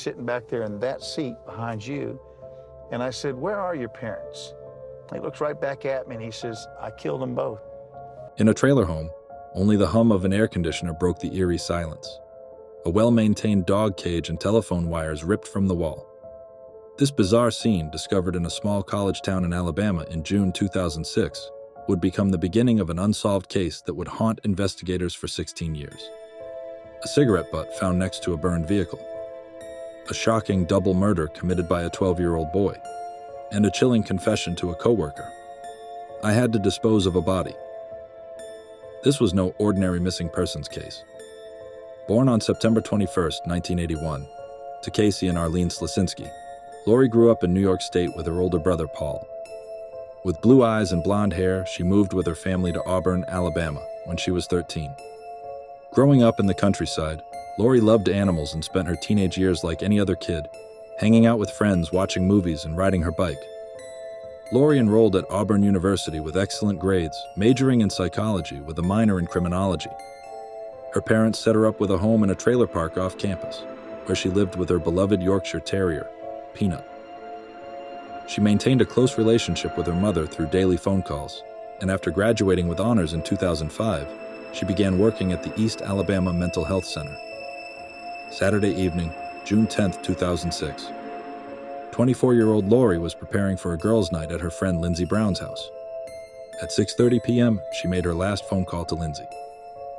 sitting back there in that seat behind you. And I said, where are your parents? He looks right back at me and he says, I killed them both. In a trailer home, only the hum of an air conditioner broke the eerie silence. A well-maintained dog cage and telephone wires ripped from the wall. This bizarre scene, discovered in a small college town in Alabama in June 2006, would become the beginning of an unsolved case that would haunt investigators for 16 years. A cigarette butt found next to a burned vehicle. A shocking double murder committed by a 12-year-old boy. And a chilling confession to a coworker. I had to dispose of a body. This was no ordinary missing persons case. Born on September 21, 1981, to Casey and Arlene Slasinski, Lori grew up in New York State with her older brother, Paul. With blue eyes and blonde hair, she moved with her family to Auburn, Alabama, when she was 13. Growing up in the countryside, Lori loved animals and spent her teenage years like any other kid, hanging out with friends, watching movies, and riding her bike. Lori enrolled at Auburn University with excellent grades, majoring in psychology with a minor in criminology. Her parents set her up with a home in a trailer park off campus, where she lived with her beloved Yorkshire Terrier, Peanut. She maintained a close relationship with her mother through daily phone calls, and after graduating with honors in 2005, she began working at the East Alabama Mental Health Center. Saturday evening, June 10, 2006. 24-year-old Lori was preparing for a girls' night at her friend Lindsey Brown's house. At 6:30 p.m., she made her last phone call to Lindsey.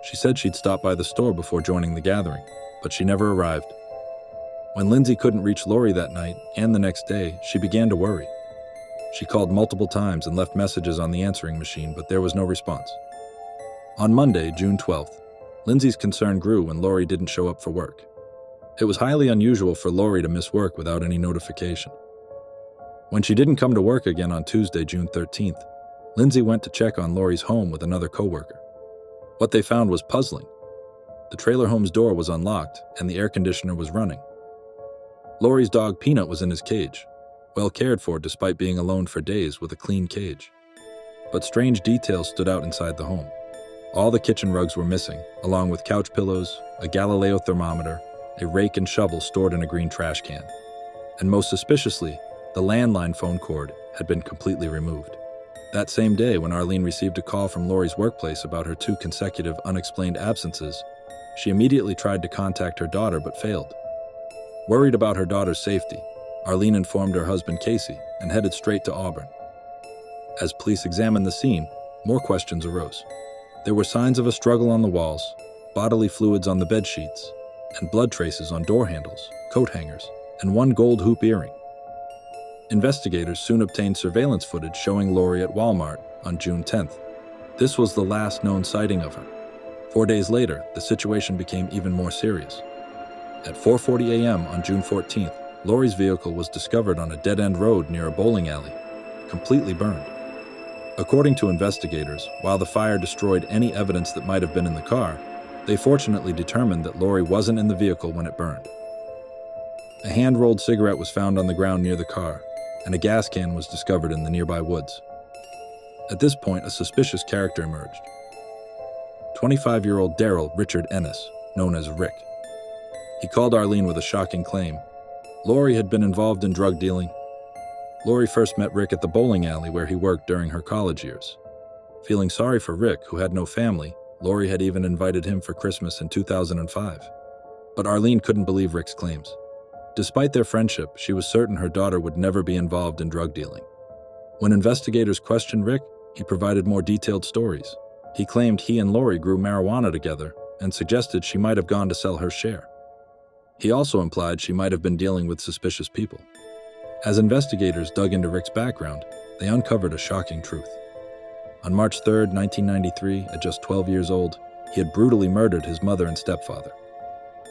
She said she'd stop by the store before joining the gathering, but she never arrived. When Lindsey couldn't reach Lori that night and the next day, she began to worry. She called multiple times and left messages on the answering machine, but there was no response. On Monday, June 12th, Lindsey's concern grew when Lori didn't show up for work. It was highly unusual for Lori to miss work without any notification. When she didn't come to work again on Tuesday, June 13th, Lindsey went to check on Lori's home with another coworker. What they found was puzzling. The trailer home's door was unlocked and the air conditioner was running. Lori's dog Peanut was in his cage, well cared for despite being alone for days with a clean cage. But strange details stood out inside the home. All the kitchen rugs were missing, along with couch pillows, a Galileo thermometer, a rake and shovel stored in a green trash can. And most suspiciously, the landline phone cord had been completely removed. That same day, when Arlene received a call from Lori's workplace about her 2 consecutive unexplained absences, she immediately tried to contact her daughter but failed. Worried about her daughter's safety, Arlene informed her husband Casey and headed straight to Auburn. As police examined the scene, more questions arose. There were signs of a struggle on the walls, bodily fluids on the bed sheets, and blood traces on door handles, coat hangers, and 1 gold hoop earring. Investigators soon obtained surveillance footage showing Lori at Walmart on June 10th. This was the last known sighting of her. 4 days later, the situation became even more serious. At 4:40 a.m. on June 14th, Lori's vehicle was discovered on a dead-end road near a bowling alley, completely burned. According to investigators, while the fire destroyed any evidence that might have been in the car, they fortunately determined that Lori wasn't in the vehicle when it burned. A hand-rolled cigarette was found on the ground near the car, and a gas can was discovered in the nearby woods. At this point, a suspicious character emerged. 25-year-old Daryl Richard Ennis, known as Rick. He called Arlene with a shocking claim. Lori had been involved in drug dealing. Lori first met Rick at the bowling alley where he worked during her college years. Feeling sorry for Rick, who had no family, Lori had even invited him for Christmas in 2005. But Arlene couldn't believe Rick's claims. Despite their friendship, she was certain her daughter would never be involved in drug dealing. When investigators questioned Rick, he provided more detailed stories. He claimed he and Lori grew marijuana together and suggested she might have gone to sell her share. He also implied she might have been dealing with suspicious people. As investigators dug into Rick's background, they uncovered a shocking truth. On March 3, 1993, at just 12 years old, he had brutally murdered his mother and stepfather.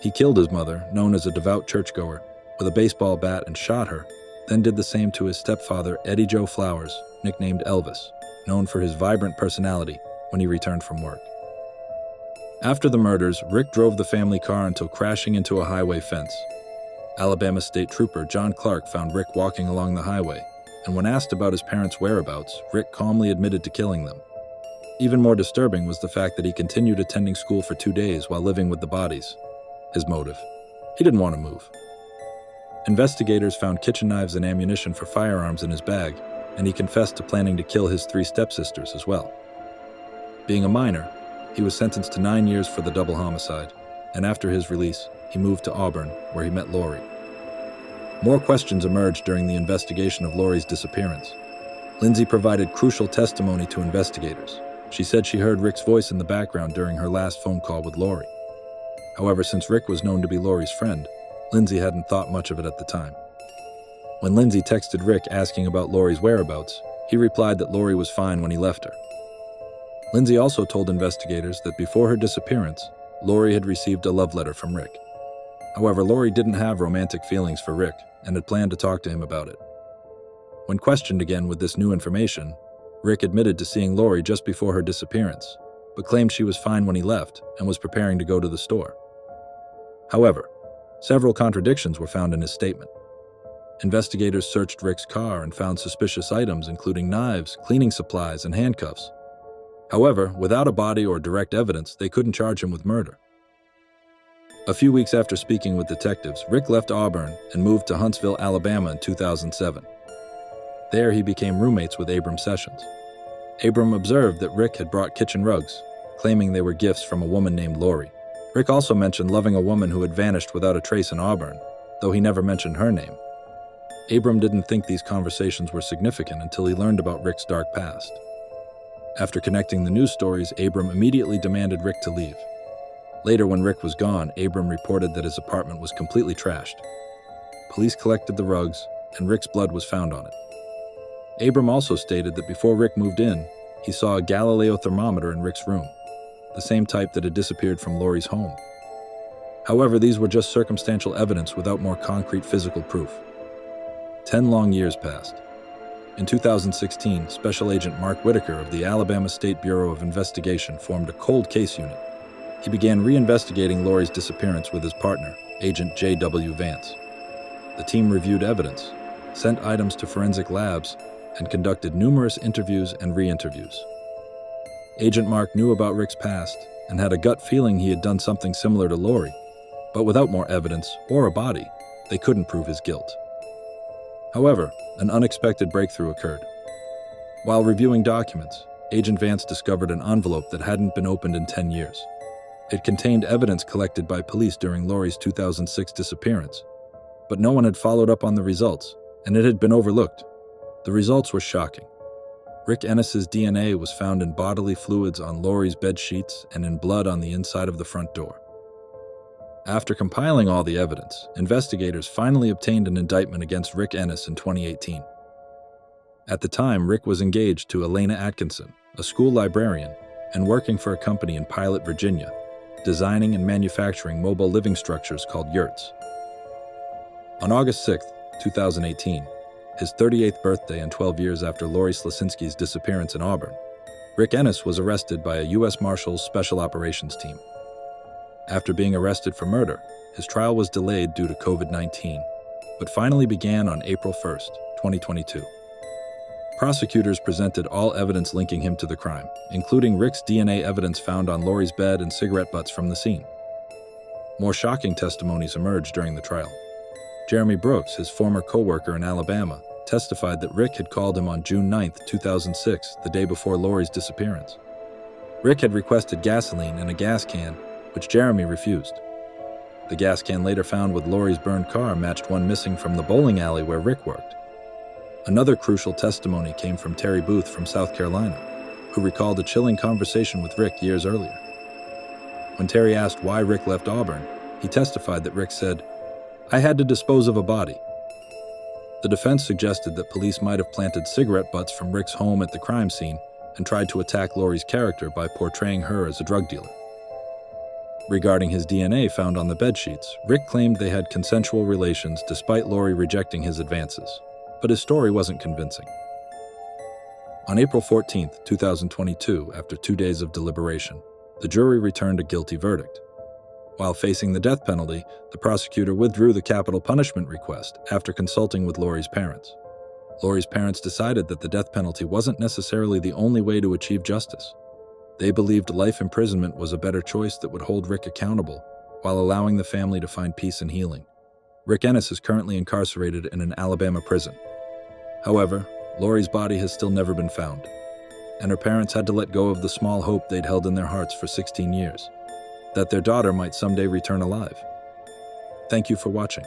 He killed his mother, known as a devout churchgoer, with a baseball bat and shot her, then did the same to his stepfather, Eddie Joe Flowers, nicknamed Elvis, known for his vibrant personality, when he returned from work. After the murders, Rick drove the family car until crashing into a highway fence. Alabama State Trooper John Clark found Rick walking along the highway, and when asked about his parents' whereabouts, Rick calmly admitted to killing them. Even more disturbing was the fact that he continued attending school for 2 days while living with the bodies. His motive: he didn't want to move. Investigators found kitchen knives and ammunition for firearms in his bag, and he confessed to planning to kill his 3 stepsisters as well. Being a minor, he was sentenced to 9 years for the double homicide, and after his release, he moved to Auburn, where he met Lori. More questions emerged during the investigation of Lori's disappearance. Lindsay provided crucial testimony to investigators. She said she heard Rick's voice in the background during her last phone call with Lori. However, since Rick was known to be Lori's friend, Lindsay hadn't thought much of it at the time. When Lindsay texted Rick asking about Lori's whereabouts, he replied that Lori was fine when he left her. Lindsay also told investigators that before her disappearance, Lori had received a love letter from Rick. However, Lori didn't have romantic feelings for Rick and had planned to talk to him about it. When questioned again with this new information, Rick admitted to seeing Lori just before her disappearance, but claimed she was fine when he left and was preparing to go to the store. However, several contradictions were found in his statement. Investigators searched Rick's car and found suspicious items including knives, cleaning supplies, and handcuffs. However, without a body or direct evidence, they couldn't charge him with murder. A few weeks after speaking with detectives, Rick left Auburn and moved to Huntsville, Alabama in 2007. There, he became roommates with Abram Sessions. Abram observed that Rick had brought kitchen rugs, claiming they were gifts from a woman named Lori. Rick also mentioned loving a woman who had vanished without a trace in Auburn, though he never mentioned her name. Abram didn't think these conversations were significant until he learned about Rick's dark past. After connecting the news stories, Abram immediately demanded Rick to leave. Later, when Rick was gone, Abram reported that his apartment was completely trashed. Police collected the rugs, and Rick's blood was found on it. Abram also stated that before Rick moved in, he saw a Galileo thermometer in Rick's room, the same type that had disappeared from Lori's home. However, these were just circumstantial evidence without more concrete physical proof. 10 long years passed. In 2016, Special Agent Mark Whitaker of the Alabama State Bureau of Investigation formed a cold case unit. He began reinvestigating Lori's disappearance with his partner, Agent J.W. Vance. The team reviewed evidence, sent items to forensic labs, and conducted numerous interviews and re-interviews. Agent Mark knew about Rick's past and had a gut feeling he had done something similar to Lori, but without more evidence or a body, they couldn't prove his guilt. However, an unexpected breakthrough occurred. While reviewing documents, Agent Vance discovered an envelope that hadn't been opened in 10 years. It contained evidence collected by police during Lori's 2006 disappearance, but no one had followed up on the results, and it had been overlooked. The results were shocking. Rick Ennis's DNA was found in bodily fluids on Lori's bed sheets and in blood on the inside of the front door. After compiling all the evidence, investigators finally obtained an indictment against Rick Ennis in 2018. At the time, Rick was engaged to Elena Atkinson, a school librarian, and working for a company in Pilot, Virginia, designing and manufacturing mobile living structures called yurts. On August 6, 2018, his 38th birthday and 12 years after Lori Slasinski's disappearance in Auburn, Rick Ennis was arrested by a U.S. Marshals Special Operations team. After being arrested for murder, his trial was delayed due to COVID-19, but finally began on April 1, 2022. Prosecutors presented all evidence linking him to the crime, including Rick's DNA evidence found on Lori's bed and cigarette butts from the scene. More shocking testimonies emerged during the trial. Jeremy Brooks, his former co-worker in Alabama, testified that Rick had called him on June 9, 2006, the day before Lori's disappearance. Rick had requested gasoline and a gas can, which Jeremy refused. The gas can later found with Lori's burned car matched one missing from the bowling alley where Rick worked. Another crucial testimony came from Terry Booth from South Carolina, who recalled a chilling conversation with Rick years earlier. When Terry asked why Rick left Auburn, he testified that Rick said, "I had to dispose of a body." The defense suggested that police might have planted cigarette butts from Rick's home at the crime scene and tried to attack Lori's character by portraying her as a drug dealer. Regarding his DNA found on the bedsheets, Rick claimed they had consensual relations despite Lori rejecting his advances, but his story wasn't convincing. On April 14, 2022, after 2 days of deliberation, the jury returned a guilty verdict. While facing the death penalty, the prosecutor withdrew the capital punishment request after consulting with Lori's parents. Lori's parents decided that the death penalty wasn't necessarily the only way to achieve justice. They believed life imprisonment was a better choice that would hold Rick accountable while allowing the family to find peace and healing. Rick Ennis is currently incarcerated in an Alabama prison. However, Lori's body has still never been found, and her parents had to let go of the small hope they'd held in their hearts for 16 years, that their daughter might someday return alive. Thank you for watching.